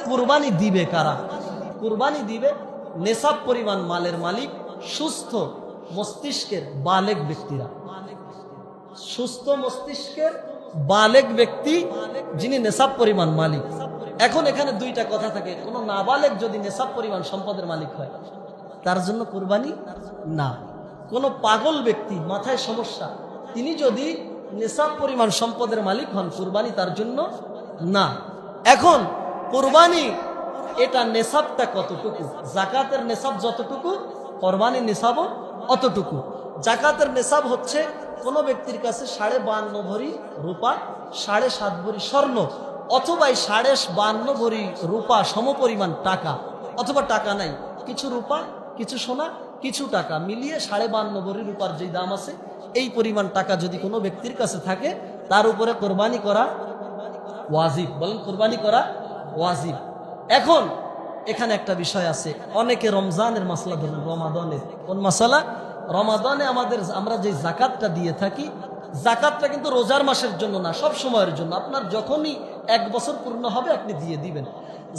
কুরবানি দিবে কারা? কুরবানি দিবে নেশাব পরিমাণ মালের মালিক, সুস্থ মস্তিষ্কের বালেগ ব্যক্তিরা। সুস্থ মস্তিষ্কের বালেগ ব্যক্তি যিনি নেশাব পরিমাণ মালিক। এখন এখানে দুইটা কথা থাকে, কোন নাবালেগ যদি নেশাব পরিমাণ সম্পদের মালিক হয় তার জন্য কুরবানি না। কোন পাগল ব্যক্তি, মাথায় সমস্যা, তিনি যদি নেশাব পরিমাণ সম্পদের মালিক হন, কুরবানি তার জন্য না। এখন কুরবানি এটা নেশাবটা কতটুকু? জাকাতের নেশাব যতটুকু, কুরবানির নেশাবও অতটুকু। জাকাতের নেশাব হচ্ছে কোন ব্যক্তির কাছে 52.5 ভরি রূপা, 7.5 ভরি স্বর্ণ, অথবা 52.5 ভরি রূপা সমপরিমাণ টাকা, অথবা টাকা নাই, কিছু রূপা কিছু সোনা কিছু টাকা মিলিয়ে 52.5 ভরি রূপার যে দাম আছে, এই পরিমাণ টাকা যদি কোনো ব্যক্তির কাছে থাকে, তার উপরে কোরবানি করা ওয়াজিব। বলেন কোরবানি করা ওয়াজিব। এখন এখানে একটা বিষয় আছে, অনেকে রমজানের মাসলা ধরেন, রমাদানের কোন মাসালা? রমাদানে আমরা যে জাকাতটা দিয়ে থাকি, জাকাতটা কিন্তু রোজার মাসের জন্য না, সব সময়ের জন্য। আপনার যখনই 1 বছর পূর্ণ হবে আপনি দিয়ে দিবেন।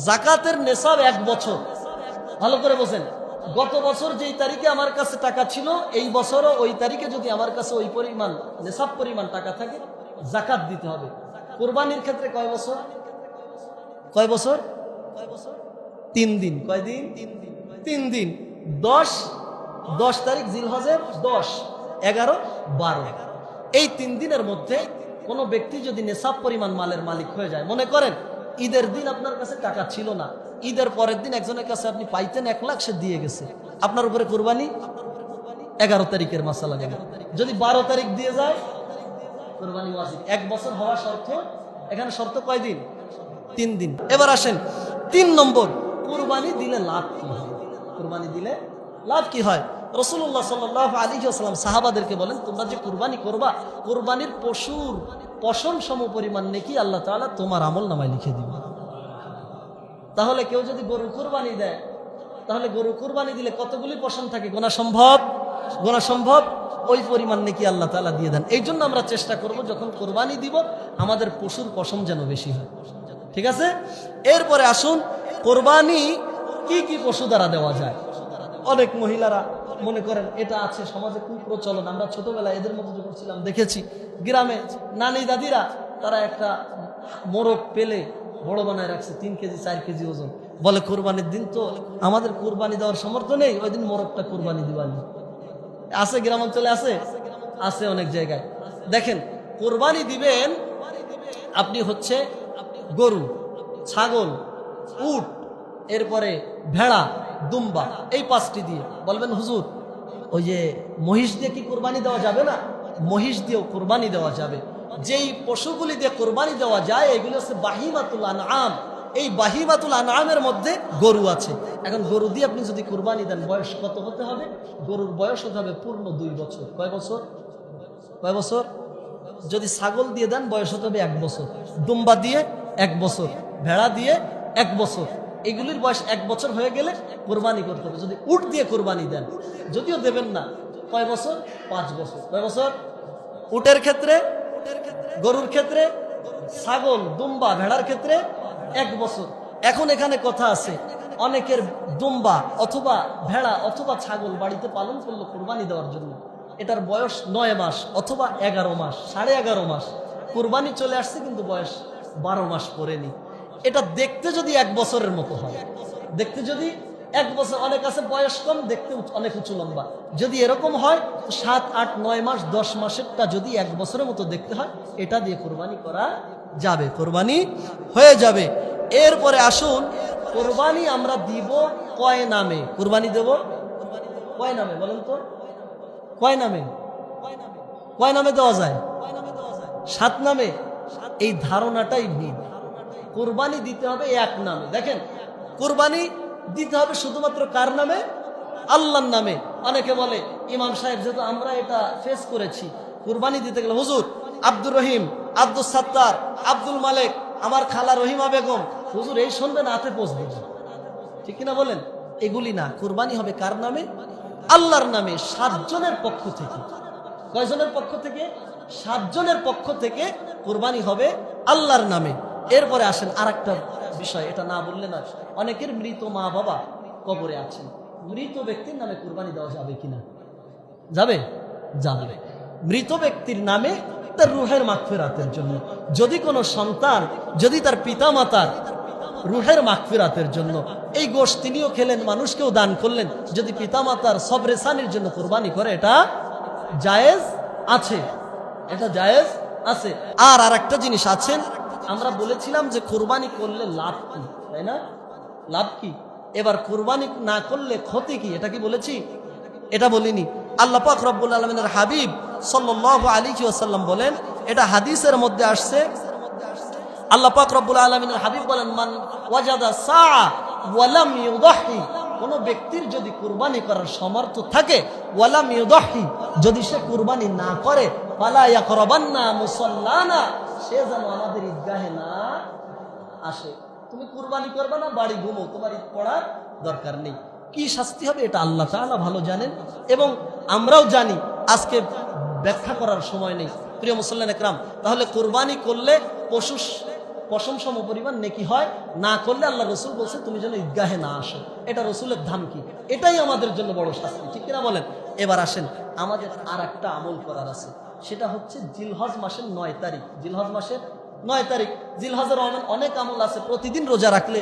জাকাতের নেশাব 1 বছর। ভালো করে বোঝেন, গত বছর যেই তারিখে আমার কাছে টাকা ছিল, এই বছরও ওই তারিখে যদি আমার কাছে ওই পরিমাণ নেশাব পরিমাণ টাকা থাকে, জাকাত দিতে হবে। কুরবানির ক্ষেত্রে কয় বছর? কয় বছর? 3 দিন। কয় দিন? 3 দিন। 10 তারিখ জিলহজের 10, 11, 12, এই 3 দিনের মধ্যে কোনো ব্যক্তি যদি নেশাব পরিমাণ মালের মালিক হয়ে যায়, মনে করেন ঈদের দিন আপনার কাছে টাকা ছিল না, ঈদের পরের দিন একজনের কাছে আপনি পাইতেন 1 লাখ, সে দিয়ে গেছে, আপনার উপরে কুরবানি 11 তারিখের মাসালা গেল। যদি 12 তারিখ দিয়ে যায়, কুরবানি ওয়াজিব। 1 বছর হওয়া শর্ত, এখানে শর্ত কয় দিন? 3 দিন। এবার আসেন 3 নম্বর, কুরবানি দিলে লাভ কি হয়? কুরবানি দিলে লাভ কি হয়? রাসূলুল্লাহ সাল্লাল্লাহু আলাইহি ওয়াসাল্লাম সাহাবাদেরকে বলেন, তোমরা যে কুরবানি করবা, কুরবানির পশুর পশম সম পরিমাণ নেকি আল্লাহ তাআলা তোমার আমলনামায় লিখে দিবেন। তাহলে কেউ যদি গরু কুরবানি দেয়, তাহলে গরু কুরবানি দিলে কতগুলি পশম থাকে গোনা সম্ভব? গোনা সম্ভব? ওই পরিমাণ নেকি আল্লাহ তাআলা দিয়ে দেন। এই জন্য আমরা চেষ্টা করব যখন কুরবানি দিব আমাদের পশুর পশম যেন বেশি হয়। ঠিক আছে? এরপরে আসুন, কুরবানি কি কি পশু দ্বারা দেওয়া যায়। অনেক মহিলারা মনে করেন, এটা আছে সমাজে কুপ্রচলন, আমরা ছোটবেলায় এদের মধ্যে যখন ছিলাম দেখেছি, গ্রামে নানি দাদিরা তারা একটা মোরগ পেলে বড় বানায় রাখছে, 3 কেজি 4 কেজি ওজন, বলে কোরবানির দিন তো আমাদের কোরবানি দেওয়ার সামর্থ্য নেই, ওই দিন মোরগটা কোরবানি দিবানি। আছে গ্রামাঞ্চলে, আছে অনেক জায়গায়। দেখেন, কোরবানি দিবেন আপনি হচ্ছে গরু, ছাগল, উট, এরপরে ভেড়া, দুম্বা, এই 5টি দিয়ে। বলবেন হুজুর, ওই যে মহিষ দিয়ে কি কোরবানি দেওয়া যাবে না? মহিষ দিয়েও কোরবানি দেওয়া যাবে। যেই পশুগুলি দিয়ে কোরবানি দেওয়া যায় এগুলো হচ্ছে বাহিমাতুল আনআম। এই বাহিমাতুল আনআমের মধ্যে গরু আছে। এখন গরু দিয়ে আপনি যদি কোরবানি দেন, বয়স কত হতে হবে? গরুর বয়স হতে হবে পূর্ণ 2 বছর। কয় বছর? কয় বছর? যদি ছাগল দিয়ে দেন বয়স হতে হবে 1 বছর, দুম্বা দিয়ে 1 বছর, ভেড়া দিয়ে 1 বছর, এগুলির বয়স 1 বছর হয়ে গেলে কোরবানি করতে হবে। যদি উট দিয়ে কোরবানি দেন, যদিও দেবেন না, কয় বছর? 5 বছর। কয় বছর? উটের ক্ষেত্রে, গরুর ক্ষেত্রে, ছাগল, দুম্বা, ভেড়ার ক্ষেত্রে 1 বছর। এখন এখানে কথা আছে, অনেকের দুম্বা অথবা ভেড়া অথবা ছাগল বাড়িতে পালন করলো কোরবানি দেওয়ার জন্য, এটার বয়স 9 মাস অথবা 11 মাস, 11.5 মাস, কোরবানি চলে আসছে কিন্তু বয়স 12 মাস পরেনি। এটা দেখতে যদি 1 বছরের মতো হয়, দেখতে যদি 1 বছর, অনেক আছে বয়স কম দেখতে অনেক উঁচু লম্বা, যদি এরকম হয় 7, 8, 9 মাস, 10 মাসেরটা যদি 1 বছরের মতো দেখতে হয়, এটা দিয়ে কোরবানি করা যাবে, কোরবানি হয়ে যাবে। এরপরে আসুন, কোরবানি আমরা দিব কয় নামে? কোরবানি দেব কয় নামে বলেন তো? কয় নামে? কয় নামে দেওয়া যায়? 7 নামে। এই ধারণাটাই ভুল। কোরবানি দিতে হবে 1 নামে। দেখেন, কোরবানি দিতে হবে শুধুমাত্র কার নামে? আল্লাহর নামে। অনেকে বলে, ইমাম সাহেব, যেহেতু আমরা এটা ফেস করেছি, কোরবানি দিতে গেলে হুজুর আব্দুর রহিম, আব্দুল সাত্তার, আব্দুল মালেক, আমার খালা রহিমা বেগম, হুজুর এই শুনবেন, হাতে পোষ দেবেন। ঠিক কিনা বলেন? এগুলি না, কোরবানি হবে কার নামে? আল্লাহর নামে, 7 জনের পক্ষ থেকে। কয়জনের পক্ষ থেকে? 7 জনের পক্ষ থেকে কোরবানি হবে আল্লাহর নামে। এরপরে আসেন আর একটা বিষয়, এটা না বললে না, অনেকের মৃত মা বাবা কবরে আছেন, মৃত ব্যক্তির নামে কুরবানি দেওয়া যাবে কিনা? যাবে? যাবে। মৃত ব্যক্তির নামে তার রুহের মাগফিরাতের জন্য, যদি কোনো সন্তান, যদি তার পিতা মাতার রুহের মাগফিরাতের জন্য এই গোশত তিনিও খেলেন, মানুষকেও দান করলেন, যদি পিতা মাতার সবরেসানির জন্য কুরবানি করে, এটা জায়েজ আছে, এটা জায়েজ আছে। আর একটা জিনিস আছেন, আমরা বলেছিলাম যে কুরবানি করলে লাভ কি, তাই না? লাভ কি? এবার কুরবানি না করলে ক্ষতি কি, এটা কি বলেছি? এটা বলিনি। আল্লাহ পাক রব্বুল আলামিনের হাবিব সাল্লাল্লাহু আলাইহি ওয়াসাল্লাম বলেন, এটা হাদিসের মধ্যে আসছে, আল্লাহ পাক রব্বুল আলামিনের হাবিব বলেন, মান ওয়াজাদা সাআ ওয়া লাম ইউদাহি, কোন ব্যক্তির যদি কুরবানি করার সামর্থ্য থাকে, ওয়া লাম ইউদাহি, যদি সে কুরবানি না করে, ফালা ইয়াকরাবান্না মুসাল্লানা, সে যেন আমাদের ঈদগাহে না আসে। তুমি কুরবানি করবে না, বাড়ি ঘুমো, তোমার ঈদ পড়ার দরকার নেই। কি শাস্তি হবে এটা আল্লাহ তাআলা ভালো জানেন, এবং আমরাও জানি। আজকে ব্যাখ্যা করার সময় নেই প্রিয় মুসল্লিন একরাম। তাহলে কুরবানি করলে পশম সম পরিমাণ নেকি হয়, না করলে আল্লাহ রসুল বলছে তুমি যেন ঈদগাহে না আসো, এটা রসুলের ধামকি, এটাই আমাদের জন্য বড় শাস্তি, ঠিক কিনা বলেন? এবার আসেন, আমাদের আর একটা আমল করার আছে, সেটা হচ্ছে জিলহজ মাসের 9 তারিখ। জিলহজ মাসের 9 তারিখ, জিলহজের অনেক আমল আছে, প্রতিদিন রোজা রাখলে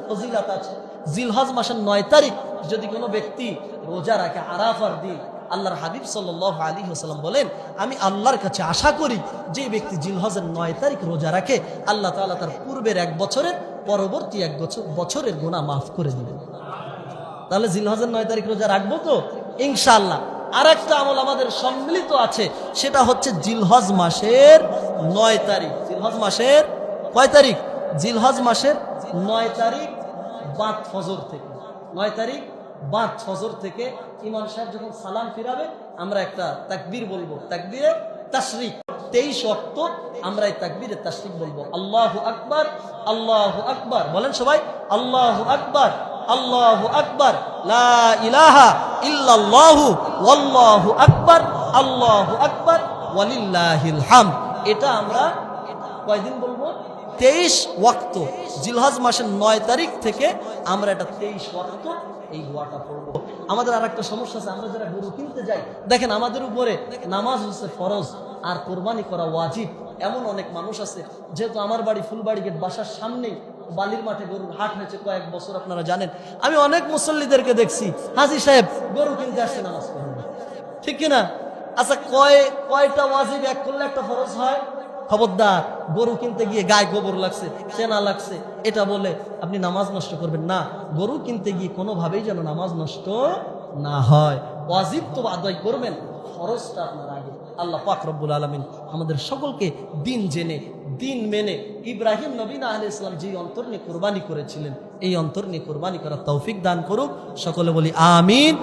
ফজিলত আছে। জিলহজ মাসের 9 তারিখ যদি কোনো ব্যক্তি রোজা রাখে, আরাফার দিন, আল্লাহর হাবিব সাল্লাল্লাহু আলাইহি ওয়াসাল্লাম বলেন, আমি আল্লাহর কাছে আশা করি যে ব্যক্তি জিলহজের 9 তারিখ রোজা রাখে, আল্লাহ তাআলা তার পূর্বের 1 বছরের, পরবর্তী 1 বছরের গুনাহ মাফ করে দিবেন। তাহলে জিলহজের 9 তারিখ রোজা রাখবো তো ইনশাআল্লাহ। আর একটা আমল আমাদের সম্মিলিত আছে, সেটা হচ্ছে জিলহজ মাসের 9 তারিখ। জিলহজ মাসের কয় তারিখ? জিলহজ মাসের 9 তারিখ বাদ ফজর থেকে, 9 তারিখ বাদ ফজর থেকে ইমাম সাহেব যখন সালাম ফিরাবে, আমরা একটা তাকবীর বলবো, তাকবীরে তাশরিক। 23 ওয়াক্ত আমরা এই তাকবীরে তাশরিক বলবো, আল্লাহু আকবার, আল্লাহু আকবার। বলেন সবাই, আল্লাহু আকবার, আল্লাহু আকবার, লা ইলাহা ইল্লাল্লাহু ওয়াল্লাহু আকবার, আল্লাহু আকবার ওয়ালিল্লাহিল হামদ। এটা আমরা কয়দিন বলবো? 23 ওয়াক্ত। জিলহজ মাসের 9 তারিখ থেকে আমরা এটা 23 ওয়াক্ত এই দোয়াটা পড়বো। আমাদের আর একটা সমস্যা আছে, আমরা যারা গরু কিনতে যাই, দেখেন আমাদের উপরে নামাজ হচ্ছে ফরজ আর কোরবানি করা ওয়াজিব। এমন অনেক মানুষ আছে, যেহেতু আমার বাড়ি ফুলবাড়ি গেট, বাসার সামনেই বালির মাঠে গরুর হাট হয়েছে কয়েক বছর, আপনারা জানেন। আমি অনেক মুসল্লিদেরকে দেখছি, হাজী সাহেব গরু কিনতে আসছে, নামাজ পড়েন, ঠিক কিনা? আচ্ছা, কয়টা ওয়াজিব এক করলে একটা ফরজ হয়? খবরদার, গরু কিনতে গিয়ে গায়ে গোবর লাগছে, চেনা লাগছে, এটা বলে আপনি নামাজ নষ্ট করবেন না। গরু কিনতে গিয়ে কোনোভাবেই যেন নামাজ নষ্ট না হয়। ওয়াজিব তো আদায় করবেন, ফরজটা আপনার আগে। আল্লাহ পাক রব্বুল আলামিন আমাদের সকলকে দিন জেনে, দিন মেনে, ইব্রাহিম নবী আলাইহিস সালাম যে অন্তর নিয়ে কুরবানি করেছিলেন, এই অন্তর নিয়ে কুরবানি করার তৌফিক দান করুক। সকলে বলি আমিন।